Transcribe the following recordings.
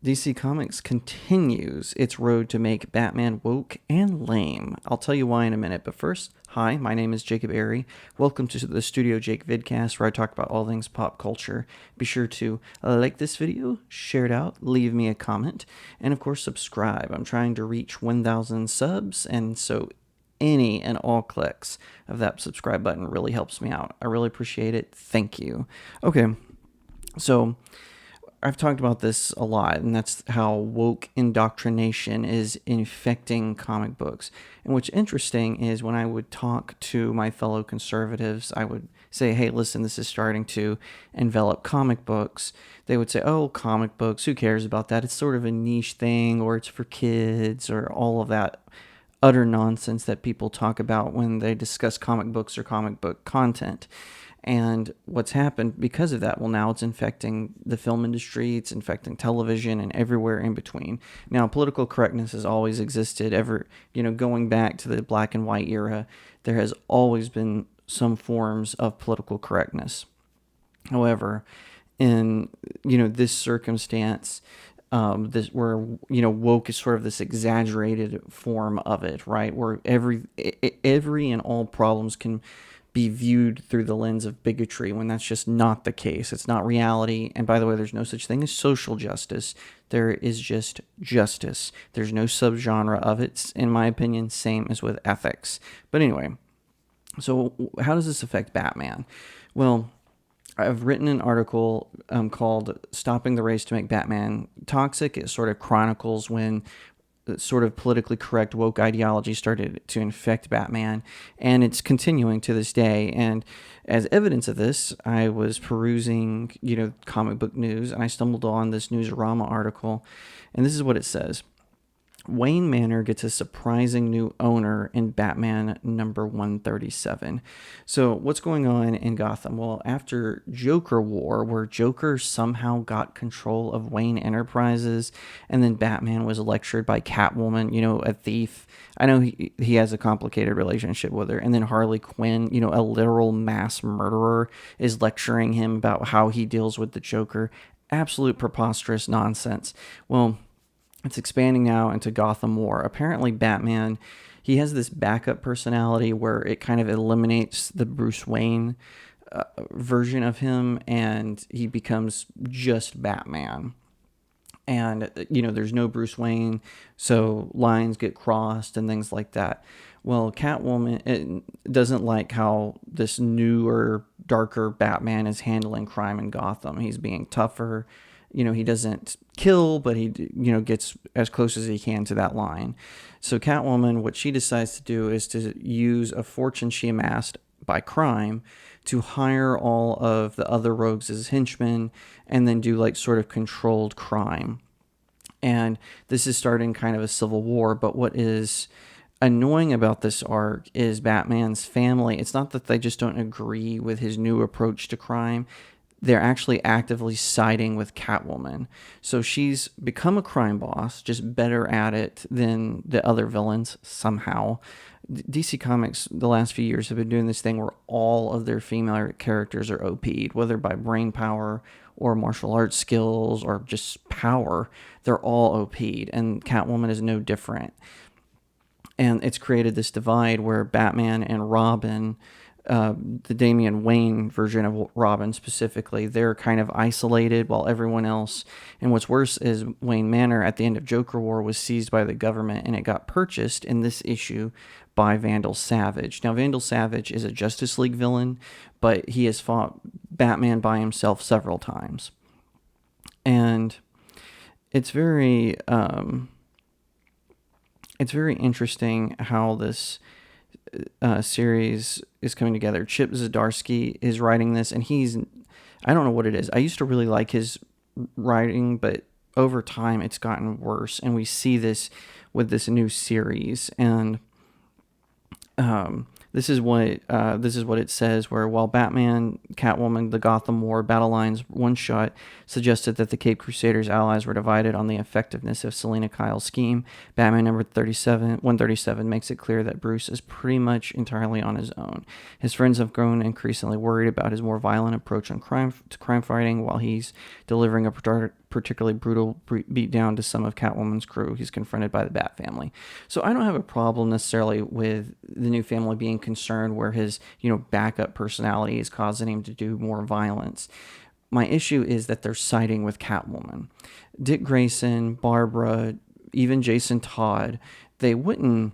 DC Comics continues its road to make Batman woke and lame. I'll tell you why in a minute, but first, hi, my name is Jacob Airy. Welcome to the StudioJake vidcast where I talk about all things pop culture. Be sure to like this video, share it out, leave me a comment, and of course subscribe. I'm trying to reach 1,000 subs, and so any and all clicks of that subscribe button really helps me out. I really appreciate it. Thank you. Okay, so I've talked about this a lot, and that's how woke indoctrination is infecting comic books. And what's interesting is when I would talk to my fellow conservatives, I would say, hey, listen, this is starting to envelop comic books. They would say, oh, comic books, who cares about that? It's sort of a niche thing, or it's for kids, or all of that utter nonsense that people talk about when they discuss comic books or comic book content. And what's happened because of that, well, now it's infecting the film industry, it's infecting television and everywhere in between. Now, political correctness has always existed, going back to the black and white era, there has always been some forms of political correctness. However, in, this circumstance, this where woke is sort of this exaggerated form of it, right? Where every and all problems can be viewed through the lens of bigotry when that's just not the case. It's not reality. And by the way, there's no such thing as social justice. There is just justice. There's no subgenre of it, in my opinion, same as with ethics. But anyway, so how does this affect Batman? Well, I've written an article called Stopping the Race to Make Batman Toxic. It sort of chronicles when sort of politically correct woke ideology started to infect Batman, and it's continuing to this day. And as evidence of this, I was perusing, comic book news, and I stumbled on this Newsarama article, and this is what it says. Wayne Manor gets a surprising new owner in Batman number 137. So what's going on in Gotham? Well, after Joker War, where Joker somehow got control of Wayne Enterprises, and then Batman was lectured by Catwoman, a thief. I know he has a complicated relationship with her. And then Harley Quinn, a literal mass murderer, is lecturing him about how he deals with the Joker. Absolute preposterous nonsense. Well, it's expanding now into Gotham War. Apparently, Batman, he has this backup personality where it kind of eliminates the Bruce Wayne version of him, and he becomes just Batman. And, there's no Bruce Wayne, so lines get crossed and things like that. Well, Catwoman doesn't like how this newer, darker Batman is handling crime in Gotham. He's being tougher. He doesn't kill, but he, gets as close as he can to that line. So Catwoman, what she decides to do is to use a fortune she amassed by crime to hire all of the other rogues as henchmen and then do like sort of controlled crime. And this is starting kind of a civil war, but what is annoying about this arc is Batman's family. It's not that they just don't agree with his new approach to crime. They're actually actively siding with Catwoman. So she's become a crime boss, just better at it than the other villains somehow. DC Comics, the last few years, have been doing this thing where all of their female characters are OP'd, whether by brain power or martial arts skills or just power. They're all OP'd, and Catwoman is no different. And it's created this divide where Batman and Robin, the Damian Wayne version of Robin specifically, they're kind of isolated while everyone else. And what's worse is Wayne Manor at the end of Joker War was seized by the government, and it got purchased in this issue by Vandal Savage. Now, Vandal Savage is a Justice League villain, but he has fought Batman by himself several times. And it's very interesting how this series is coming together. Chip Zdarsky is writing this, and I don't know what it is. I used to really like his writing, but over time it's gotten worse, and we see this with this new series. And this is what it says, where while Batman, Catwoman, the Gotham War, Battle Lines one-shot suggested that the Cape Crusaders' allies were divided on the effectiveness of Selina Kyle's scheme, Batman number 137 makes it clear that Bruce is pretty much entirely on his own. His friends have grown increasingly worried about his more violent approach to crime fighting, while he's delivering a particularly brutal beat down to some of Catwoman's crew. He's confronted by the Bat family. So I don't have a problem necessarily with the new family being concerned where his, backup personality is causing him to do more violence. My issue is that they're siding with Catwoman. Dick Grayson, Barbara, even Jason Todd, they wouldn't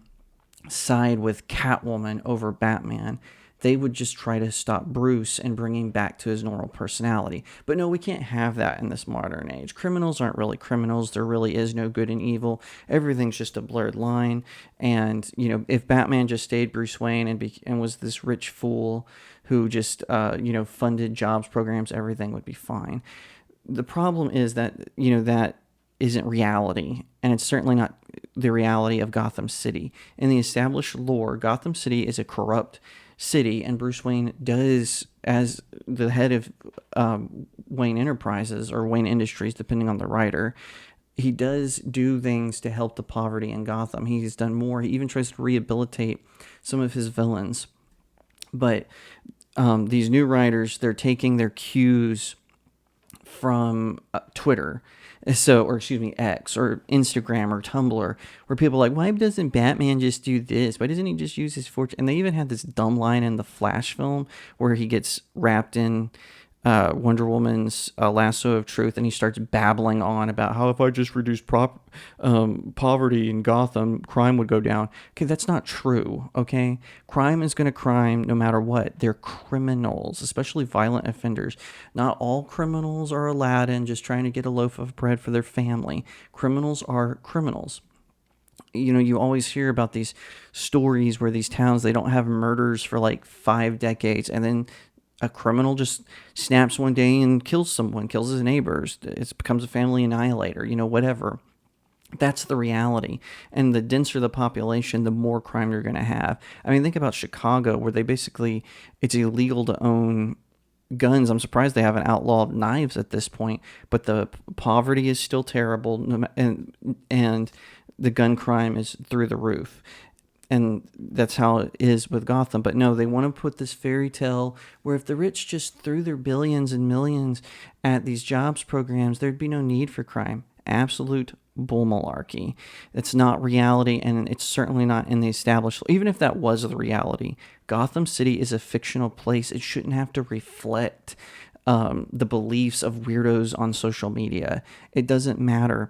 side with Catwoman over Batman. They would just try to stop Bruce and bring him back to his normal personality. But no, we can't have that in this modern age. Criminals aren't really criminals. There really is no good and evil. Everything's just a blurred line. And, if Batman just stayed Bruce Wayne and was this rich fool who just, funded jobs programs, everything would be fine. The problem is that, that isn't reality, and it's certainly not the reality of Gotham City. In the established lore, Gotham City is a corrupt city, and Bruce Wayne does, as the head of Wayne Enterprises or Wayne Industries, depending on the writer, he does do things to help the poverty in Gotham. He's done more. He even tries to rehabilitate some of his villains. But these new writers, they're taking their cues from Twitter, X or Instagram or Tumblr, where people are like, why doesn't Batman just do this? Why doesn't he just use his fortune? And they even had this dumb line in the Flash film where he gets wrapped in Wonder Woman's lasso of truth, and he starts babbling on about how if I just reduce poverty in Gotham, crime would go down. Okay, that's not true, okay? Crime is going to crime no matter what. They're criminals, especially violent offenders. Not all criminals are Aladdin just trying to get a loaf of bread for their family. Criminals are criminals. You always hear about these stories where these towns, they don't have murders for like 5 decades, and then a criminal just snaps one day and kills someone, kills his neighbors. It becomes a family annihilator, whatever. That's the reality. And the denser the population, the more crime you're going to have. I mean, think about Chicago, where it's illegal to own guns. I'm surprised they haven't outlawed knives at this point, but the poverty is still terrible, and the gun crime is through the roof. And that's how it is with Gotham. But no, they want to put this fairy tale where if the rich just threw their billions and millions at these jobs programs, there'd be no need for crime. Absolute bull malarkey. It's not reality, and it's certainly not in the established. Even if that was the reality, Gotham City is a fictional place. It shouldn't have to reflect the beliefs of weirdos on social media. It doesn't matter.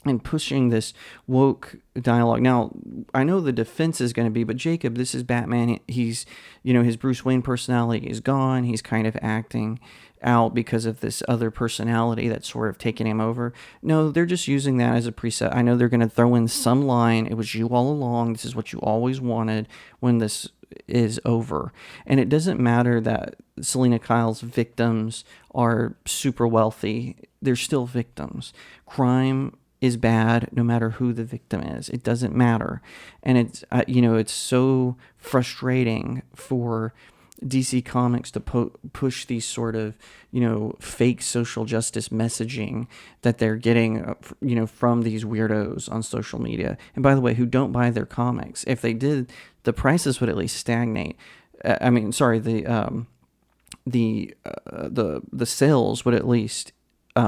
And pushing this woke dialogue. Now, I know the defense is going to be, but Jacob, this is Batman. He's, his Bruce Wayne personality is gone. He's kind of acting out because of this other personality that's sort of taking him over. No, they're just using that as a preset. I know they're going to throw in some line. It was you all along. This is what you always wanted when this is over. And it doesn't matter that Selena Kyle's victims are super wealthy. They're still victims. Crime is bad no matter who the victim is. It doesn't matter. And it's so frustrating for DC Comics to push these sort of, fake social justice messaging that they're getting, from these weirdos on social media. And by the way, who don't buy their comics. If they did, the prices would at least stagnate. The sales would at least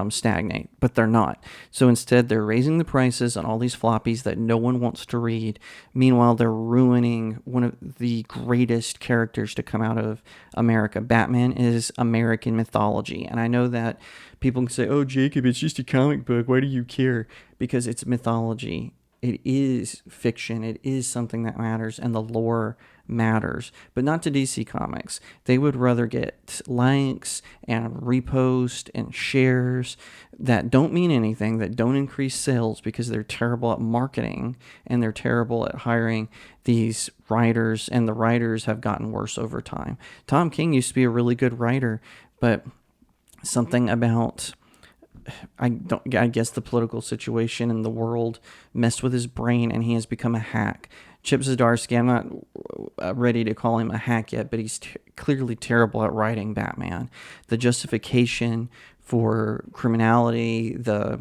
stagnate, but they're not. So instead, they're raising the prices on all these floppies that no one wants to read. Meanwhile, they're ruining one of the greatest characters to come out of America. Batman is American mythology. And I know that people can say, oh, Jacob, it's just a comic book. Why do you care? Because it's mythology. It is fiction. It is something that matters, and the lore matters, but not to DC Comics. They would rather get likes and repost and shares that don't mean anything, that don't increase sales, because they're terrible at marketing and they're terrible at hiring these writers, and the writers have gotten worse over time. Tom King used to be a really good writer, but something about I guess the political situation in the world messed with his brain, and he has become a hack. Chip Zdarsky, I'm not ready to call him a hack yet, but he's clearly terrible at writing Batman. The justification for criminality, the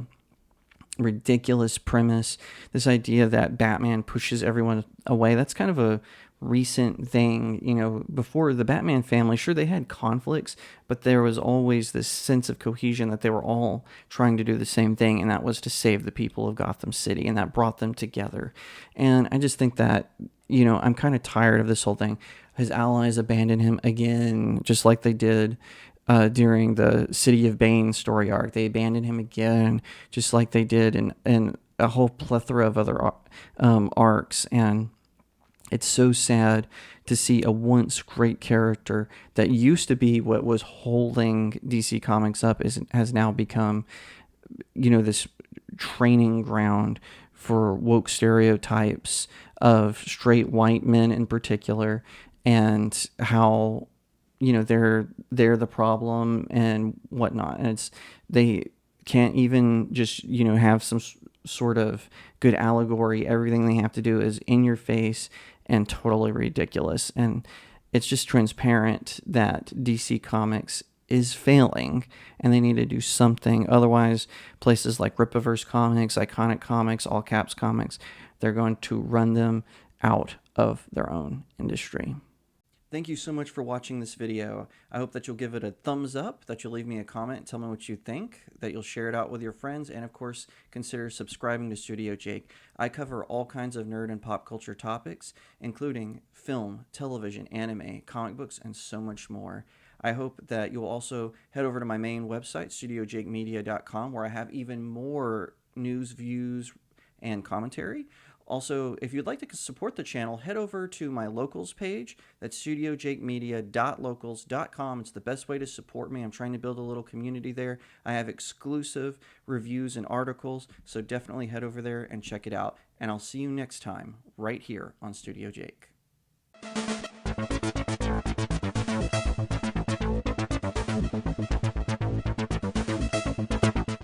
ridiculous premise, this idea that Batman pushes everyone away, that's kind of a recent thing. Before the Batman family, sure, they had conflicts, but there was always this sense of cohesion that they were all trying to do the same thing, and that was to save the people of Gotham City, and that brought them together. And I just think that, I'm kind of tired of this whole thing. His allies abandon him again, just like they did during the City of Bane story arc. They abandoned him again, just like they did in a whole plethora of other arcs. And it's so sad to see a once great character that used to be what was holding DC Comics up has now become, this training ground for woke stereotypes of straight white men in particular, and how they're the problem and whatnot. And they can't even just have some sort of good allegory. Everything they have to do is in your face and totally ridiculous. And it's just transparent that DC Comics is failing, and they need to do something. Otherwise, places like Rippaverse Comics, Iconic Comics, All Caps Comics, they're going to run them out of their own industry. Thank you so much for watching this video. I hope that you'll give it a thumbs up, that you'll leave me a comment, tell me what you think, that you'll share it out with your friends, and of course, consider subscribing to StudioJake. I cover all kinds of nerd and pop culture topics, including film, television, anime, comic books, and so much more. I hope that you'll also head over to my main website, StudioJakeMedia.com, where I have even more news, views, and commentary. Also, if you'd like to support the channel, head over to my locals page. That's studiojakemedia.locals.com. It's the best way to support me. I'm trying to build a little community there. I have exclusive reviews and articles, so definitely head over there and check it out. And I'll see you next time, right here on Studio Jake.